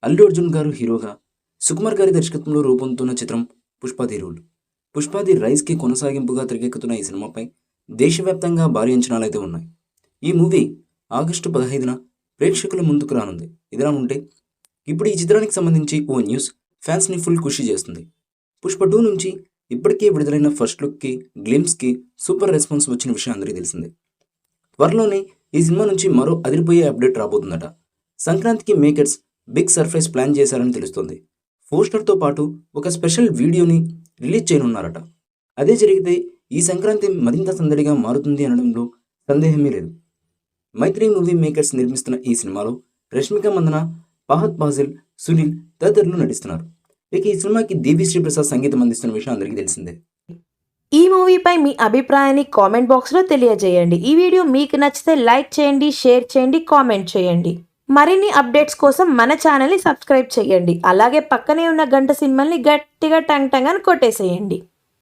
అల్లు అర్జున్ గారు హీరోగా, సుకుమార్ గారి దర్శకత్వంలో రూపొందుతున్న చిత్రం 'Pushpa the rule'. 'Pushpa the రైజ్'కి కొనసాగింపుగా తెరకెక్కుతున్న ఈ సినిమాపై దేశవ్యాప్తంగా భారీ అంచనాలైతే ఉన్నాయి. ఈ మూవీ ఆగస్టు 15న ప్రేక్షకుల ముందుకు రానుంది. ఇదిలా ఉంటే ఇప్పుడు ఈ చిత్రానికి సంబంధించి ఓ న్యూస్ ఫ్యాన్స్ని ఫుల్ ఖుషి చేస్తుంది. 'పుష్ప 2' నుంచి ఇప్పటికే విడుదలైన ఫస్ట్ లుక్కి, గ్లిమ్స్కి సూపర్ రెస్పాన్స్ వచ్చిన విషయం అందరికీ తెలిసిందే. త్వరలోనే ఈ సినిమా నుంచి మరో అదిరిపోయే అప్డేట్ రాబోతుందట. సంక్రాంతికి మేకర్స్ బిగ్ సర్ప్రైజ్ ప్లాన్ చేశారని తెలుస్తోంది. పోస్టర్తో పాటు ఒక స్పెషల్ వీడియోని రిలీజ్ చేయనున్నారట. అదే జరిగితే ఈ సంక్రాంతి మరింత సందడిగా మారుతుంది అనడంలో సందేహమే లేదు. మైత్రి మూవీ మేకర్స్ నిర్మిస్తున్న ఈ సినిమాలో రష్మిక మందన, ఫహద్ ఫాజిల్, సునీల్ తదితరులు నటిస్తున్నారు. ఇక ఈ సినిమాకి దేవి శ్రీ ప్రసాద్ సంగీతం అందిస్తున్న విషయం అందరికీ తెలిసిందే. ఈ మూవీపై మీ అభిప్రాయాన్ని కామెంట్ బాక్స్లో తెలియజేయండి. ఈ వీడియో మీకు నచ్చితే లైక్ చేయండి, షేర్ చేయండి, కామెంట్ చేయండి. మరిన్ని అప్డేట్స్ కోసం మన ఛానల్ని సబ్స్క్రైబ్ చేయండి. అలాగే పక్కనే ఉన్న గంట సింబల్ని గట్టిగా టంగ్ టంగ్ అని కొట్టేసేయండి.